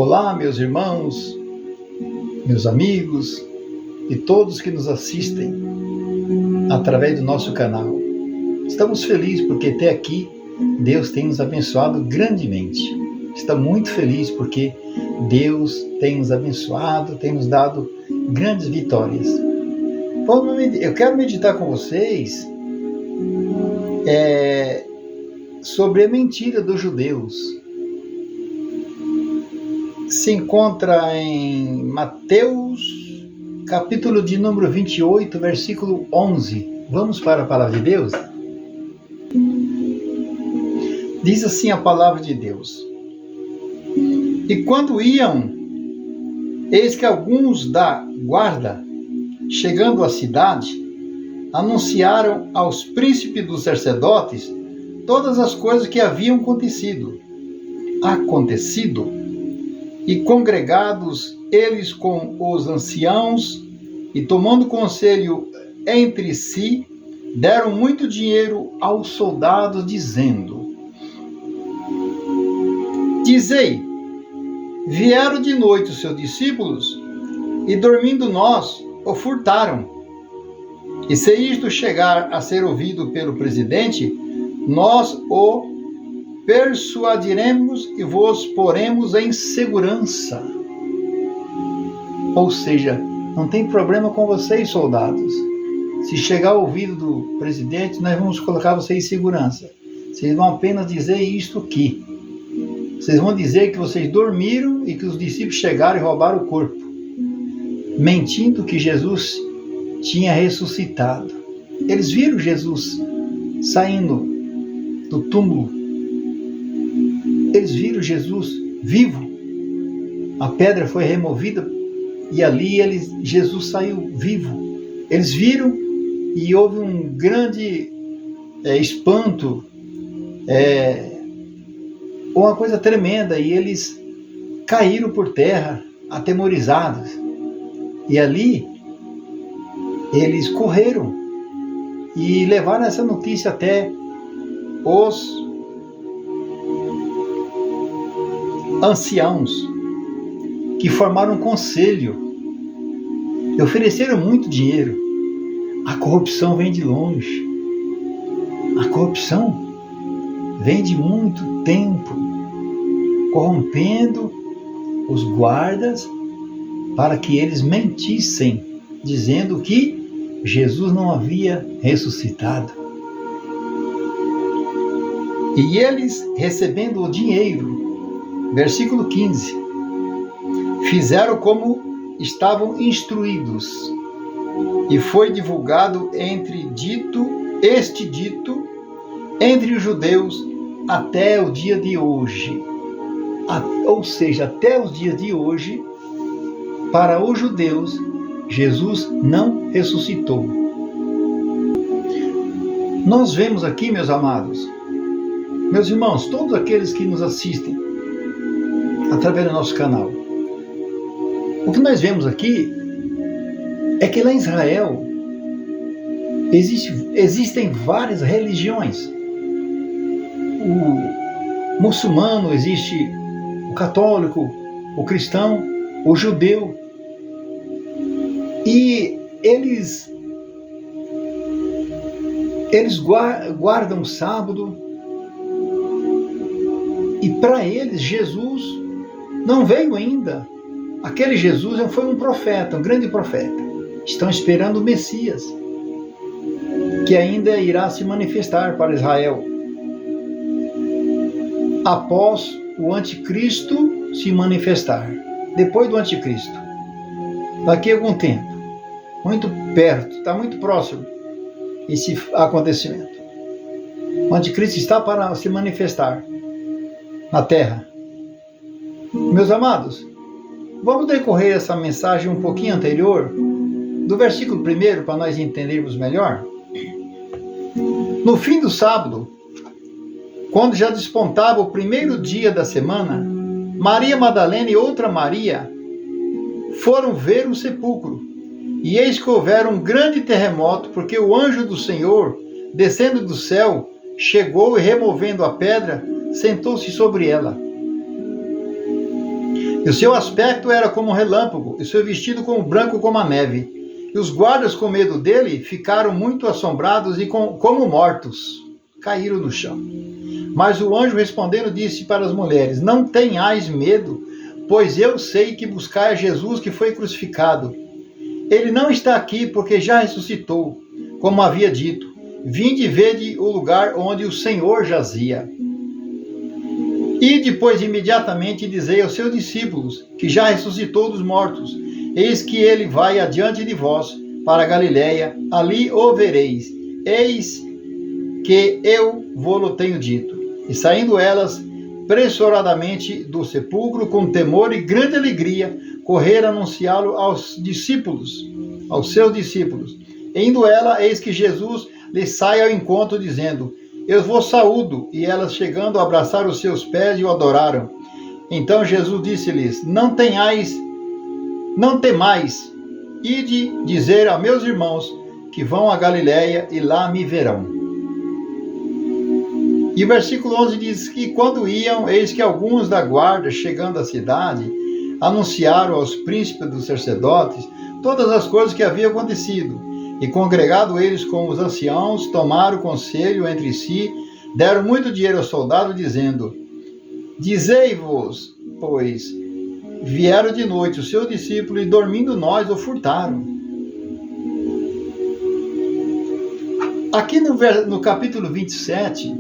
Olá, meus irmãos, meus amigos e todos que nos assistem através do nosso canal. Estamos felizes porque até aqui Deus tem nos abençoado grandemente. Estamos muito felizes porque Deus tem nos abençoado, tem nos dado grandes vitórias. Eu quero meditar com vocês sobre a mentira dos judeus. Se encontra em Mateus, capítulo de número 28, versículo 11. Vamos para a palavra de Deus? Diz assim a palavra de Deus: E quando iam, eis que alguns da guarda, chegando à cidade, anunciaram aos príncipes dos sacerdotes todas as coisas que haviam acontecido. E congregados eles com os anciãos, e tomando conselho entre si, deram muito dinheiro aos soldados, dizendo: Dizei, vieram de noite os seus discípulos, e dormindo nós, o furtaram. E se isto chegar a ser ouvido pelo presidente, nós o persuadiremos e vos poremos em segurança. Ou seja, não tem problema com vocês, soldados. Se chegar ao ouvido do presidente, nós vamos colocar vocês em segurança. Vocês vão apenas dizer isto aqui. Vocês vão dizer que vocês dormiram e que os discípulos chegaram e roubaram o corpo, mentindo que Jesus tinha ressuscitado. Eles viram Jesus saindo do túmulo. Eles viram Jesus vivo. A pedra foi removida e ali Jesus saiu vivo. Eles viram e houve um grande espanto, uma coisa tremenda, e eles caíram por terra, atemorizados. E ali eles correram e levaram essa notícia até os anciãos, que formaram um conselho e ofereceram muito dinheiro. A corrupção vem de longe. A corrupção vem de muito tempo, corrompendo os guardas para que eles mentissem, dizendo que Jesus não havia ressuscitado. E eles, recebendo o dinheiro, versículo 15, fizeram como estavam instruídos, e foi divulgado este dito entre os judeus até o dia de hoje. Ou seja, até os dias de hoje, para os judeus, Jesus não ressuscitou. Nós vemos aqui, meus amados, meus irmãos, todos aqueles que nos assistem através do nosso canal, o que nós vemos aqui é que lá em Israel existem várias religiões. O muçulmano existe, o católico, o cristão, o judeu, e eles guardam o sábado, e para eles Jesus não veio ainda. Aquele Jesus foi um profeta, um grande profeta. Estão esperando o Messias, que ainda irá se manifestar para Israel após o anticristo se manifestar. Depois do anticristo, daqui a algum tempo, muito perto, está muito próximo esse acontecimento. O anticristo está para se manifestar na terra. Meus amados, vamos decorrer essa mensagem um pouquinho anterior, do versículo 1, para nós entendermos melhor. No fim do sábado, quando já despontava o primeiro dia da semana, Maria Madalena e outra Maria foram ver o sepulcro. E eis que houveram um grande terremoto, porque o anjo do Senhor, descendo do céu, chegou e, removendo a pedra, sentou-se sobre ela. E o seu aspecto era como um relâmpago, e o seu vestido como branco como a neve. E os guardas, com medo dele, ficaram muito assombrados e como mortos. Caíram no chão. Mas o anjo respondendo disse para as mulheres: não tenhais medo, pois eu sei que buscais Jesus que foi crucificado. Ele não está aqui porque já ressuscitou, como havia dito. Vinde e vede o lugar onde o Senhor jazia. E depois imediatamente dizei aos seus discípulos que já ressuscitou dos mortos. Eis que ele vai adiante de vós para a Galiléia, ali o vereis. Eis que eu vou-lo tenho dito. E saindo elas pressuradamente do sepulcro, com temor e grande alegria, correram anunciá-lo aos seus discípulos. E indo ela, eis que Jesus lhes sai ao encontro, dizendo: eu vos saúdo. E elas, chegando, abraçaram os seus pés e o adoraram. Então Jesus disse-lhes: não temais, ide dizer a meus irmãos que vão a Galiléia e lá me verão. E o versículo 11 diz que quando iam, eis que alguns da guarda, chegando à cidade, anunciaram aos príncipes dos sacerdotes todas as coisas que haviam acontecido. E congregado eles com os anciãos, tomaram conselho entre si, deram muito dinheiro aos soldados, dizendo: dizei-vos, pois, vieram de noite os seus discípulos, e dormindo nós o furtaram. Aqui no capítulo 27,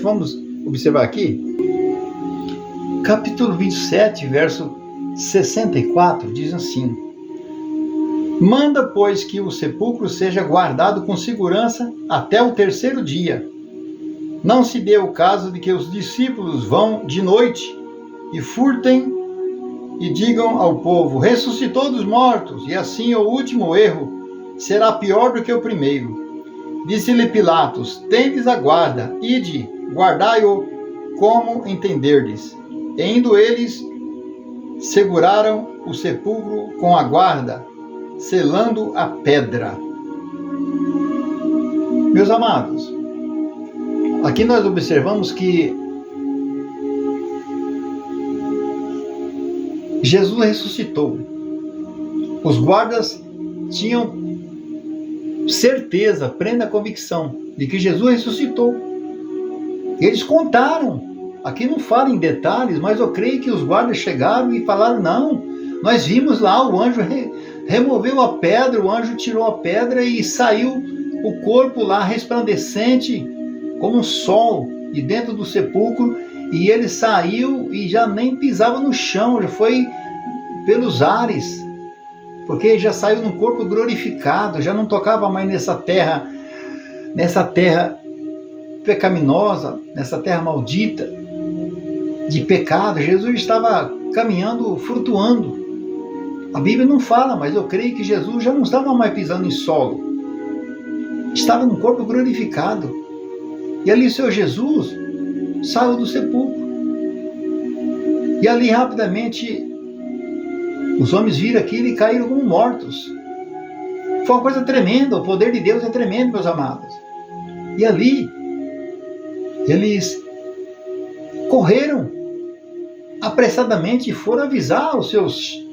vamos observar aqui, capítulo 27, verso 64, diz assim: manda, pois, que o sepulcro seja guardado com segurança até o terceiro dia. Não se dê o caso de que os discípulos vão de noite e furtem e digam ao povo: ressuscitou dos mortos, e assim o último erro será pior do que o primeiro. Disse-lhe Pilatos: tendes a guarda, ide, guardai-o como entenderdes. E indo eles, seguraram o sepulcro com a guarda, selando a pedra. Meus amados, aqui nós observamos que Jesus ressuscitou. Os guardas tinham certeza, plena convicção de que Jesus ressuscitou. Eles contaram. Aqui não fala em detalhes, mas eu creio que os guardas chegaram e falaram: não, nós vimos lá, o anjo removeu a pedra, o anjo tirou a pedra e saiu o corpo lá resplandecente como um sol de dentro do sepulcro, e ele saiu e já nem pisava no chão, já foi pelos ares, porque já saiu num corpo glorificado, já não tocava mais nessa terra pecaminosa, nessa terra maldita de pecado. Jesus estava caminhando, flutuando. A Bíblia não fala, mas eu creio que Jesus já não estava mais pisando em solo. Estava num corpo glorificado. E ali o Senhor Jesus saiu do sepulcro. E ali rapidamente os homens viram aquilo e caíram como mortos. Foi uma coisa tremenda. O poder de Deus é tremendo, meus amados. E ali eles correram apressadamente e foram avisar os seus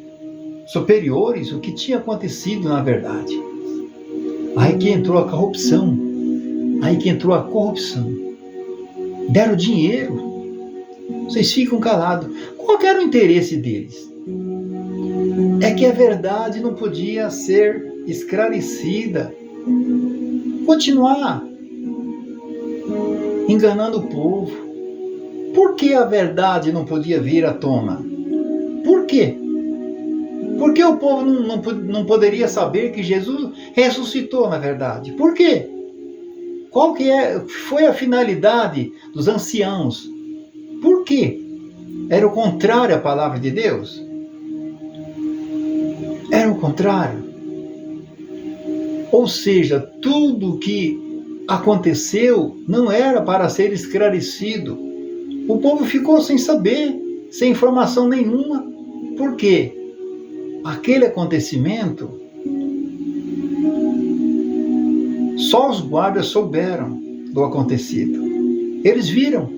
superiores o que tinha acontecido na verdade. Aí que entrou a corrupção. Deram dinheiro. Vocês ficam calados. Qual era o interesse deles? É que a verdade não podia ser esclarecida. Continuar enganando o povo. Por que a verdade não podia vir à tona? Por quê? Por que o povo não poderia saber que Jesus ressuscitou na verdade? Por quê? Qual que foi a finalidade dos anciãos? Por quê? Era o contrário à palavra de Deus? Era o contrário. Ou seja, tudo o que aconteceu não era para ser esclarecido. O povo ficou sem saber, sem informação nenhuma. Por quê? Aquele acontecimento, só os guardas souberam do acontecido. Eles viram.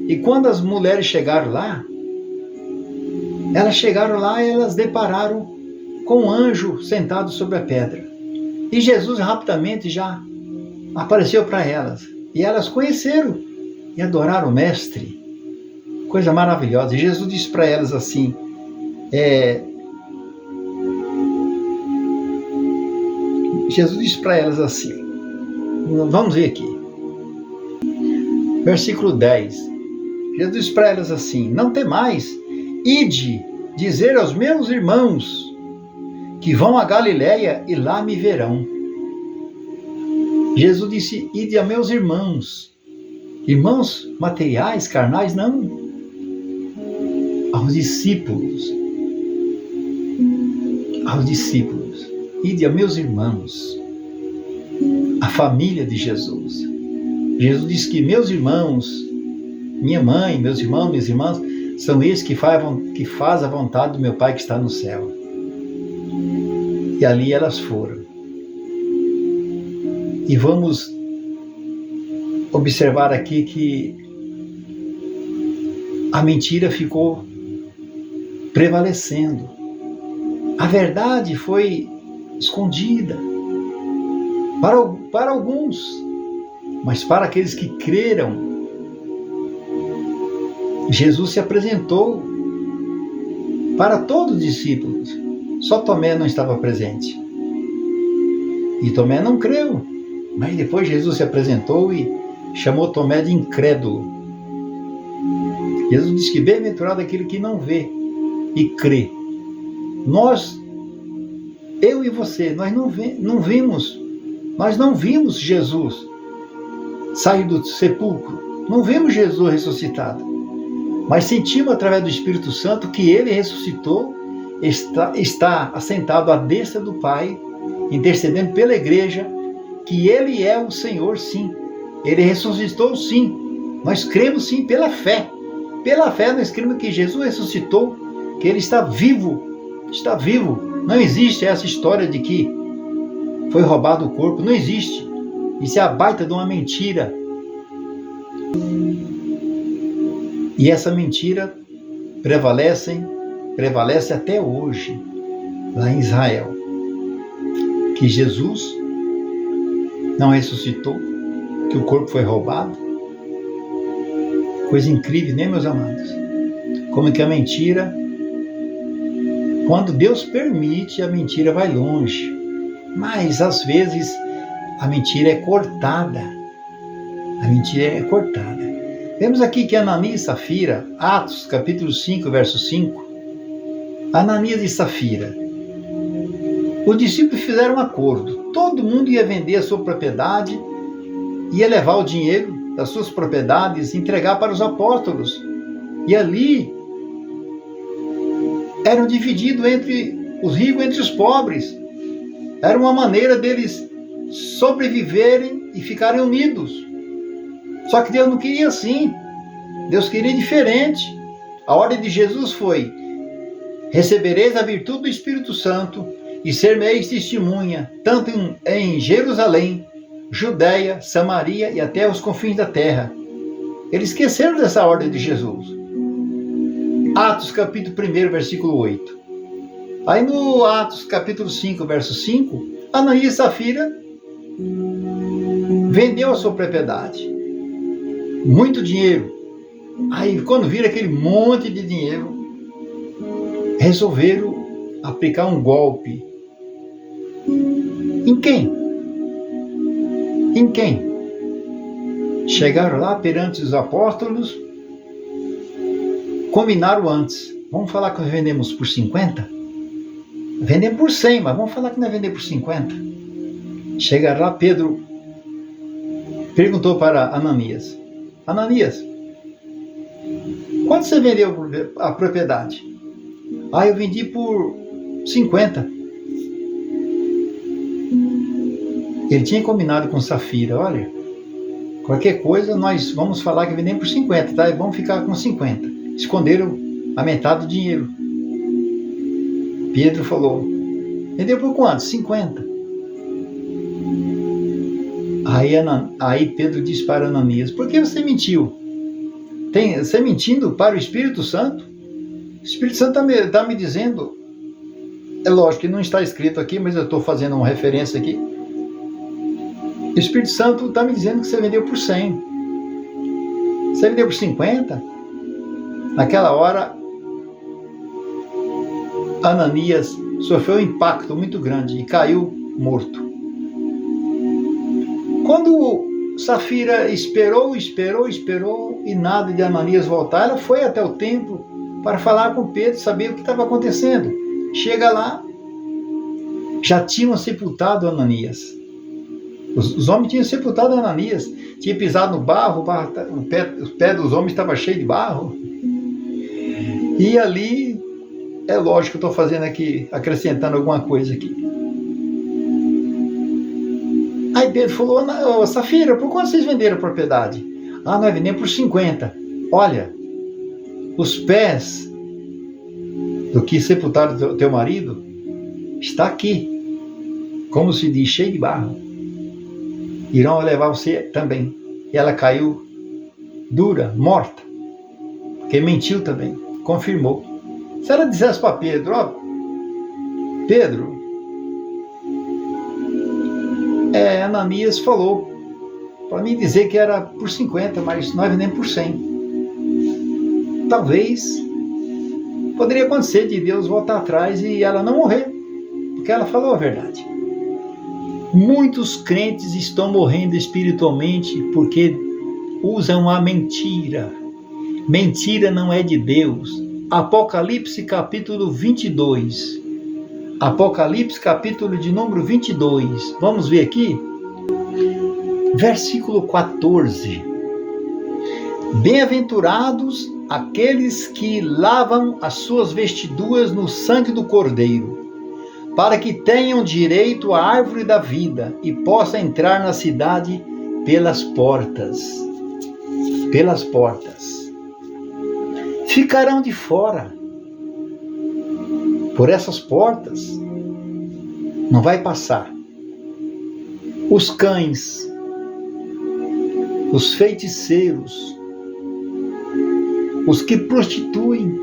E quando as mulheres chegaram lá, e elas depararam com um anjo sentado sobre a pedra. E Jesus rapidamente já apareceu para elas. E elas conheceram e adoraram o Mestre. Coisa maravilhosa. E Jesus disse para elas assim, vamos ver aqui. Versículo 10. Jesus disse para elas assim, não temais, ide dizer aos meus irmãos que vão a Galiléia e lá me verão. Jesus disse, ide a meus irmãos. Irmãos materiais, carnais, não. Aos discípulos. Ide a meus irmãos. A família de Jesus. Jesus disse que meus irmãos, minha mãe, meus irmãos, minhas irmãs, são esses que faz a vontade do meu Pai que está no céu. E ali elas foram. E vamos observar aqui que a mentira ficou prevalecendo. A verdade foi escondida para alguns, mas para aqueles que creram, Jesus se apresentou para todos os discípulos. Só Tomé não estava presente. E Tomé não creu. Mas depois Jesus se apresentou e chamou Tomé de incrédulo. Jesus disse que bem-aventurado aquele que não vê e crê. Eu e você, nós não vimos Jesus sair do sepulcro. Não vimos Jesus ressuscitado. Mas sentimos através do Espírito Santo que Ele ressuscitou, está assentado à destra do Pai, intercedendo pela igreja, que Ele é o Senhor, sim. Ele ressuscitou, sim. Nós cremos, sim, pela fé. Pela fé nós cremos que Jesus ressuscitou, que Ele está vivo. Está vivo. Não existe essa história de que foi roubado o corpo. Não existe. Isso é a baita de uma mentira. E essa mentira prevalece até hoje, lá em Israel. Que Jesus não ressuscitou, que o corpo foi roubado. Coisa incrível, né, meus amados? Como que a mentira, quando Deus permite, a mentira vai longe. Mas, às vezes, a mentira é cortada. Vemos aqui que Ananias e Safira, Atos, capítulo 5, verso 5. Ananias e Safira. Os discípulos fizeram um acordo. Todo mundo ia vender a sua propriedade, ia levar o dinheiro das suas propriedades e entregar para os apóstolos. E ali eram divididos entre os ricos e entre os pobres. Era uma maneira deles sobreviverem e ficarem unidos. Só que Deus não queria assim. Deus queria diferente. A ordem de Jesus foi: recebereis a virtude do Espírito Santo e ser-me-eis testemunha, tanto em Jerusalém, Judeia, Samaria e até os confins da terra. Eles esqueceram dessa ordem de Jesus. Atos capítulo 1, versículo 8. Aí no Atos capítulo 5, verso 5, Ananias e Safira vendeu a sua propriedade. Muito dinheiro. Aí quando viram aquele monte de dinheiro, resolveram aplicar um golpe. Em quem? Chegaram lá perante os apóstolos, combinaram antes. Vamos falar que nós vendemos por 50? Vendemos por 100, mas vamos falar que nós vendemos por 50. Chegaram lá, Pedro perguntou para Ananias: Ananias, quanto você vendeu a propriedade? Eu vendi por 50. Ele tinha combinado com Safira: olha, qualquer coisa nós vamos falar que vendemos por 50, tá? E vamos ficar com 50. Esconderam a metade do dinheiro. Pedro falou: vendeu por quanto? 50. Aí Pedro disse para Ananias: por que você mentiu? Você mentindo para o Espírito Santo? O Espírito Santo está me dizendo, é lógico que não está escrito aqui, mas eu estou fazendo uma referência aqui. O Espírito Santo está me dizendo que você vendeu por 100. Você vendeu por 50? Naquela hora, Ananias sofreu um impacto muito grande e caiu morto. Quando Safira esperou e nada de Ananias voltar, ela foi até o templo para falar com Pedro, saber o que estava acontecendo. Chega lá, já tinham sepultado Ananias. Os homens tinham sepultado Ananias, tinha pisado no barro, o pé dos homens estava cheio de barro. E ali, é lógico que eu estou fazendo aqui, acrescentando alguma coisa aqui. Aí Pedro falou, Safira, por quanto vocês venderam a propriedade? Nós vendemos por 50. Olha, os pés do que sepultaram teu marido está aqui, como se diz, cheio de barro. Irão levar você também. E ela caiu dura, morta, porque mentiu também, confirmou. Se ela dissesse para Pedro, Pedro, Ananias falou para mim dizer que era por 50, mas nós vendemos por 100. Talvez poderia acontecer de Deus voltar atrás e ela não morrer, porque ela falou a verdade. Muitos crentes estão morrendo espiritualmente porque usam a mentira. Mentira não é de Deus. Apocalipse capítulo 22. Apocalipse capítulo de número 22. Vamos ver aqui. Versículo 14. Bem-aventurados aqueles que lavam as suas vestiduras no sangue do Cordeiro, para que tenham direito à árvore da vida e possam entrar na cidade pelas portas. Pelas portas. Ficarão de fora. Por essas portas não vai passar os cães, os feiticeiros, os que prostituem,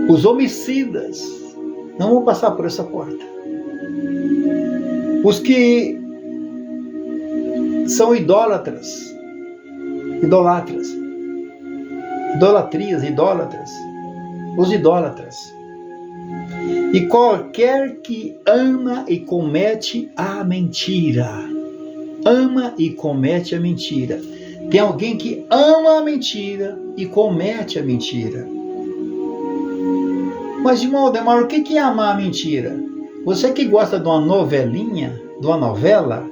os homicidas, não vão passar por essa porta. Os que são idólatras, os idólatras. E qualquer que ama e comete a mentira. Ama e comete a mentira. Tem alguém que ama a mentira e comete a mentira. Mas, irmão Aldemar, o que é amar a mentira? Você que gosta de uma novelinha, de uma novela,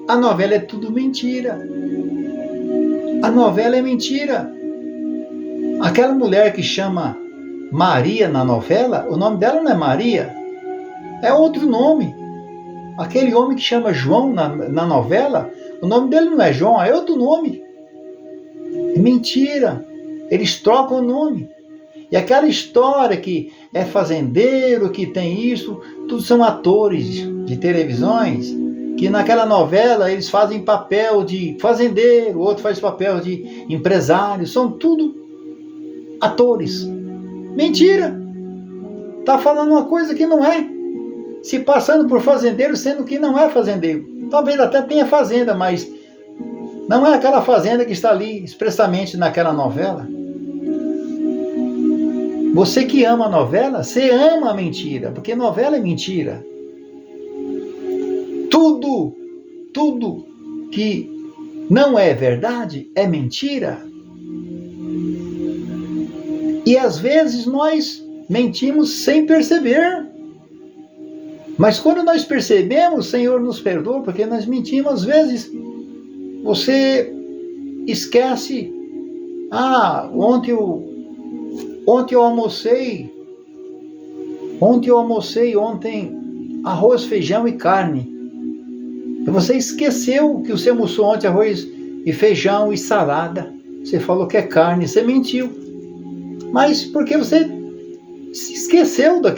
a novela é tudo mentira. A novela é mentira. Aquela mulher que chama Maria na novela, o nome dela não é Maria, é outro nome. Aquele homem que chama João na novela, o nome dele não é João, é outro nome. Mentira. Eles trocam o nome. E aquela história que é fazendeiro, que tem isso, tudo são atores de televisões, que naquela novela eles fazem papel de fazendeiro, o outro faz papel de empresário, são tudo atores. Mentira! Está falando uma coisa que não é. Se passando por fazendeiro, sendo que não é fazendeiro. Talvez até tenha fazenda, mas não é aquela fazenda que está ali expressamente naquela novela. Você que ama a novela, você ama a mentira, porque novela é mentira. Tudo que não é verdade é mentira. E às vezes nós mentimos sem perceber. Mas quando nós percebemos, o Senhor nos perdoa, porque nós mentimos às vezes. Você esquece, ontem eu almocei arroz, feijão e carne. E você esqueceu que você almoçou ontem arroz e feijão e salada. Você falou que é carne, você mentiu. Mas porque você se esqueceu do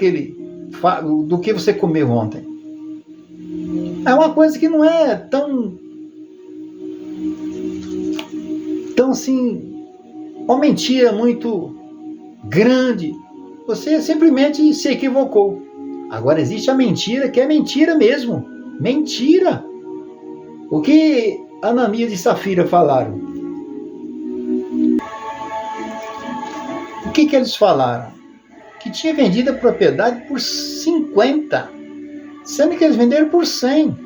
que você comeu ontem. É uma coisa que não é tão assim uma mentira muito grande, você simplesmente se equivocou. Agora existe a mentira que é mentira mesmo. Mentira! O que Ananias e Safira falaram? O que eles falaram? Que tinha vendido a propriedade por 50, sendo que eles venderam por 100.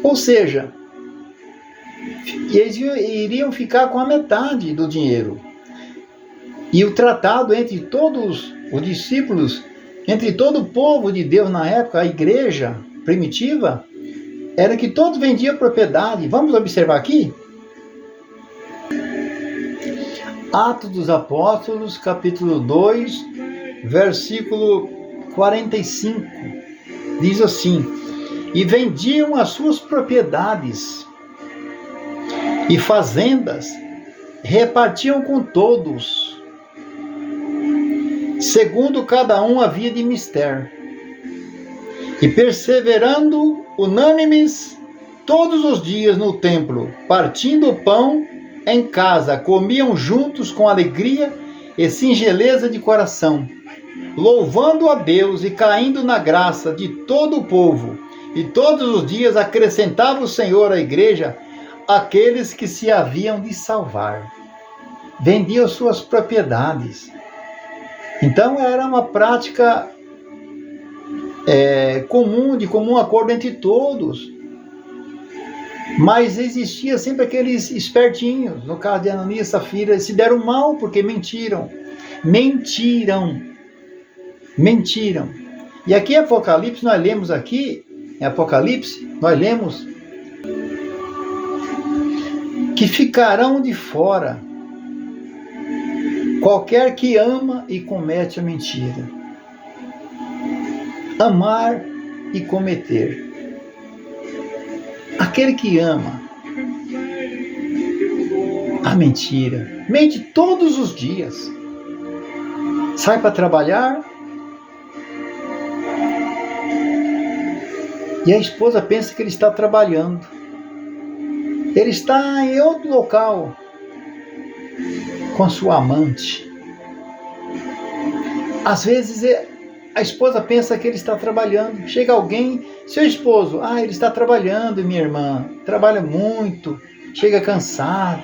Ou seja, eles iriam ficar com a metade do dinheiro. E o tratado entre todos os discípulos, entre todo o povo de Deus na época, a igreja primitiva, era que todos vendiam propriedade. Vamos observar aqui? Atos dos Apóstolos, capítulo 2, versículo 45. Diz assim: e vendiam as suas propriedades e fazendas, repartiam com todos, segundo cada um havia de mister. E perseverando unânimes todos os dias no templo, partindo o pão em casa, comiam juntos com alegria e singeleza de coração, louvando a Deus e caindo na graça de todo o povo. E todos os dias acrescentava o Senhor à igreja aqueles que se haviam de salvar. Vendiam suas propriedades. Então era uma prática comum, de comum acordo entre todos. Mas existia sempre aqueles espertinhos, no caso de Ananias e Safira, se deram mal porque mentiram. E aqui em Apocalipse, nós lemos que ficarão de fora qualquer que ama e comete a mentira. Amar e cometer. Aquele que ama a mentira, mente todos os dias. Sai para trabalhar e a esposa pensa que ele está trabalhando. Ele está em outro local com sua amante. Às vezes a esposa pensa que ele está trabalhando. Chega alguém, seu esposo, ele está trabalhando, minha irmã, trabalha muito, chega cansado.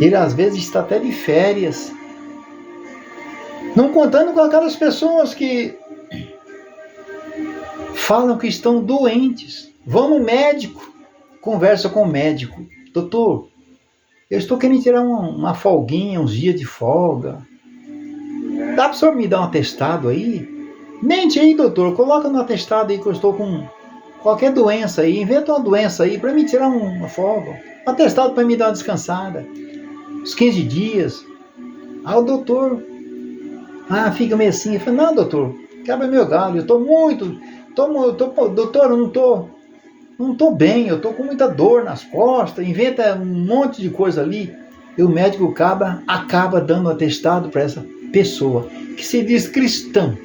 Ele às vezes está até de férias. Não contando com aquelas pessoas que falam que estão doentes. Vão no médico, conversa com o médico. Doutor, eu estou querendo tirar uma folguinha, uns dias de folga. Dá para o senhor me dar um atestado aí? Mente aí, doutor, coloca no atestado aí que eu estou com qualquer doença aí. Inventa uma doença aí para me tirar uma folga. Um atestado para me dar uma descansada. Uns 15 dias. O doutor... fica meio assim. Eu falei, não, doutor, quebra meu galho. Eu estou doutor, eu não estou bem. Eu estou com muita dor nas costas. Inventa um monte de coisa ali. E o médico acaba dando atestado para essa pessoa que se diz cristã.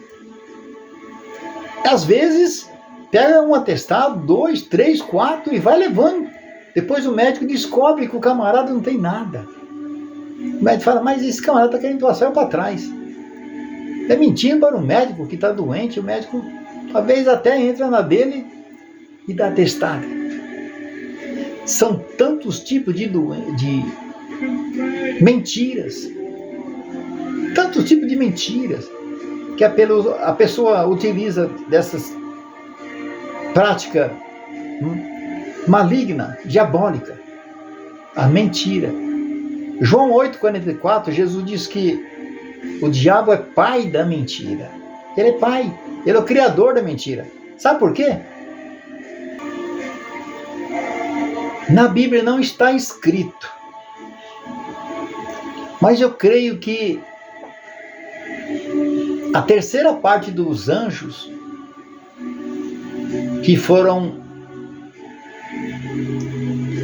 Às vezes pega um atestado, 2, 3, 4 e vai levando. Depois o médico descobre que o camarada não tem nada. O médico fala, mas esse camarada está querendo passar para trás. É mentindo para o médico que está doente. O médico talvez até entra na dele e dá atestado. São tantos tipos de mentiras. Tantos tipos de mentiras que a pessoa utiliza dessas prática maligna, diabólica. A mentira. João 8,44, Jesus diz que o diabo é pai da mentira. Ele é pai. Ele é o criador da mentira. Sabe por quê? Na Bíblia não está escrito. Mas eu creio que a terceira parte dos anjos que foram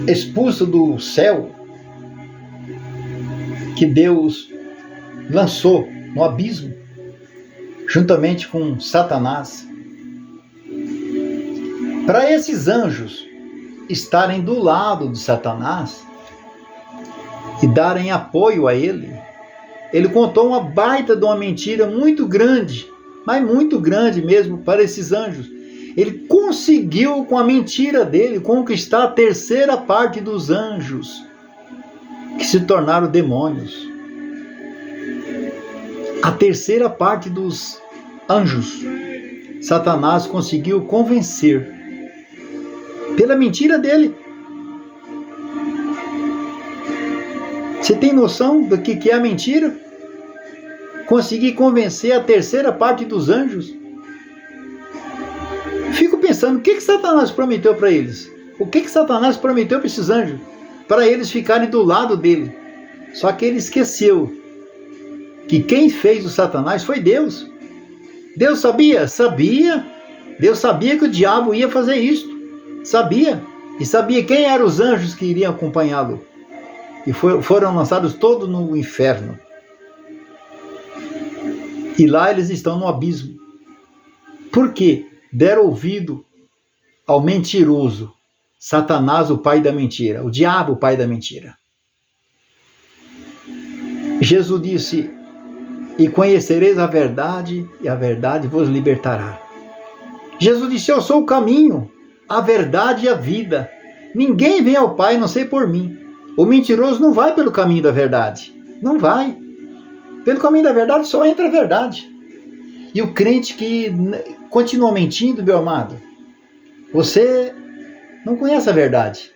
expulsos do céu, que Deus lançou no abismo, juntamente com Satanás, para esses anjos estarem do lado de Satanás, e darem apoio a ele, ele contou uma baita de uma mentira muito grande, mas muito grande mesmo para esses anjos. Ele conseguiu, com a mentira dele, conquistar a terceira parte dos anjos, que se tornaram demônios. A terceira parte dos anjos, Satanás conseguiu convencer pela mentira dele. Você tem noção do que é a mentira? Conseguir convencer a terceira parte dos anjos. Fico pensando, o que Satanás prometeu para eles? O que Satanás prometeu para esses anjos? Para eles ficarem do lado dele. Só que ele esqueceu que quem fez o Satanás foi Deus. Deus sabia? Sabia. Deus sabia que o diabo ia fazer isso. Sabia. E sabia quem eram os anjos que iriam acompanhá-lo. E foram lançados todos no inferno. E lá eles estão no abismo. Por quê? Deram ouvido ao mentiroso, Satanás, o pai da mentira, o diabo, o pai da mentira. Jesus disse: e conhecereis a verdade, e a verdade vos libertará. Jesus disse: eu sou o caminho, a verdade e a vida. Ninguém vem ao Pai, não sei por mim. O mentiroso não vai pelo caminho da verdade. Não vai. Pelo caminho da verdade só entra a verdade. E o crente que continua mentindo, meu amado, você não conhece a verdade.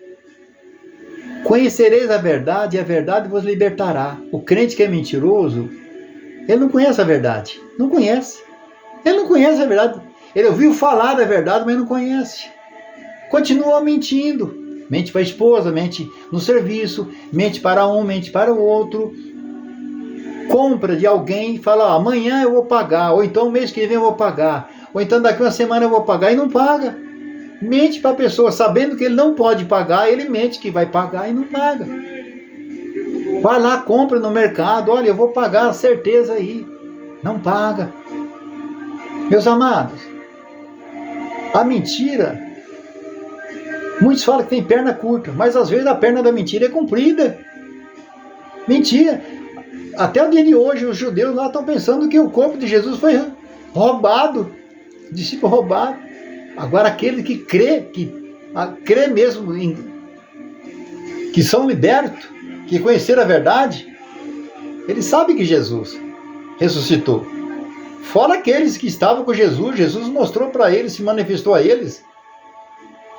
Conhecereis a verdade e a verdade vos libertará. O crente que é mentiroso, ele não conhece a verdade. Não conhece. Ele não conhece a verdade. Ele ouviu falar da verdade, mas não conhece. Continua mentindo. Mente para a esposa, mente no serviço, mente para um, mente para o outro. Compra de alguém e fala: amanhã eu vou pagar, ou então mês que vem eu vou pagar, ou então daqui uma semana eu vou pagar, e não paga. Mente para a pessoa, sabendo que ele não pode pagar, ele mente que vai pagar e não paga. Vai lá, compra no mercado: olha, eu vou pagar, certeza aí. Não paga. Meus amados, a mentira, muitos falam que tem perna curta, mas às vezes a perna da mentira é comprida. Mentira. Até o dia de hoje, os judeus lá estão pensando que o corpo de Jesus foi roubado, discípulo roubado. Agora, aquele que crê mesmo, que são libertos, que conheceram a verdade, eles sabem que Jesus ressuscitou. Fora aqueles que estavam com Jesus, Jesus mostrou para eles, se manifestou a eles.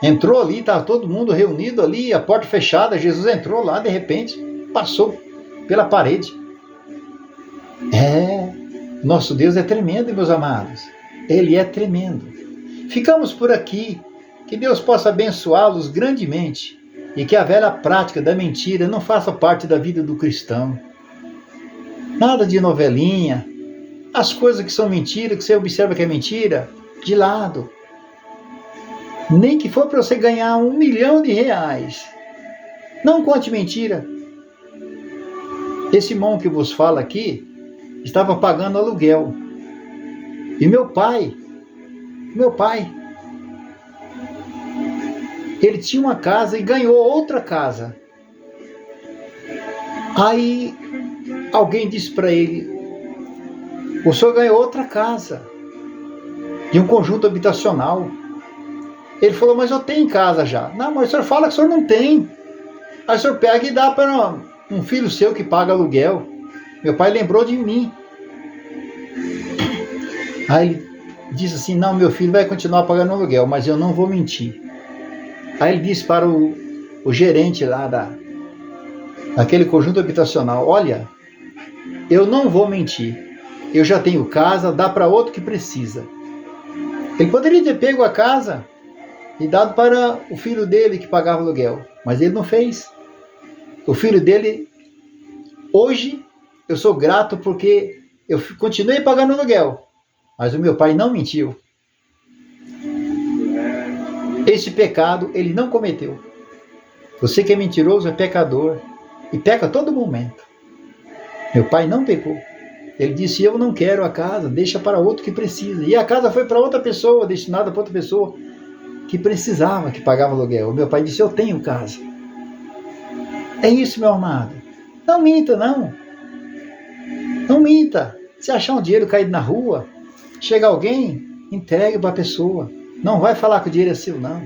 Entrou ali, estava todo mundo reunido ali, a porta fechada, Jesus entrou lá, de repente, passou pela parede. Nosso Deus é tremendo, meus amados. Ele é tremendo. Ficamos por aqui. Que Deus possa abençoá-los grandemente e que a velha prática da mentira não faça parte da vida do cristão. Nada de novelinha. As coisas que são mentira, que você observa que é mentira, de lado. Nem que for para você ganhar R$1 milhão. Não conte mentira. Esse irmão que vos fala aqui estava pagando aluguel. E meu pai, ele tinha uma casa e ganhou outra casa. Aí alguém disse para ele: o senhor ganhou outra casa, de um conjunto habitacional. Ele falou: mas eu tenho casa já. Não, mas o senhor fala que o senhor não tem. Aí o senhor pega e dá para um filho seu que paga aluguel. Meu pai lembrou de mim. Aí ele disse assim: não, meu filho vai continuar pagando aluguel, mas eu não vou mentir. Aí ele disse para o gerente lá daquele conjunto habitacional: olha, eu não vou mentir. Eu já tenho casa, dá para outro que precisa. Ele poderia ter pego a casa e dado para o filho dele que pagava aluguel, mas ele não fez. O filho dele, hoje, eu sou grato porque eu continuei pagando aluguel, mas o meu pai não mentiu. Este pecado ele não cometeu. Você que é mentiroso é pecador e peca a todo momento. Meu pai não pecou. Ele disse: eu não quero a casa, deixa para outro que precisa. E a casa foi para outra pessoa, destinada para outra pessoa que precisava, que pagava aluguel. O meu pai disse: eu tenho casa. É isso, meu amado. Não minta, não. Não minta. Se achar um dinheiro caído na rua, chega alguém, entregue para a pessoa. Não vai falar que o dinheiro é seu, não.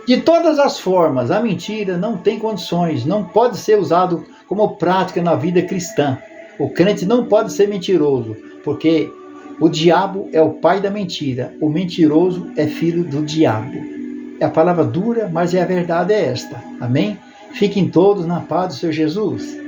De todas as formas, a mentira não tem condições, não pode ser usado como prática na vida cristã. O crente não pode ser mentiroso, porque o diabo é o pai da mentira, o mentiroso é filho do diabo. É a palavra dura, mas a verdade é esta. Amém? Fiquem todos na paz do Senhor Jesus.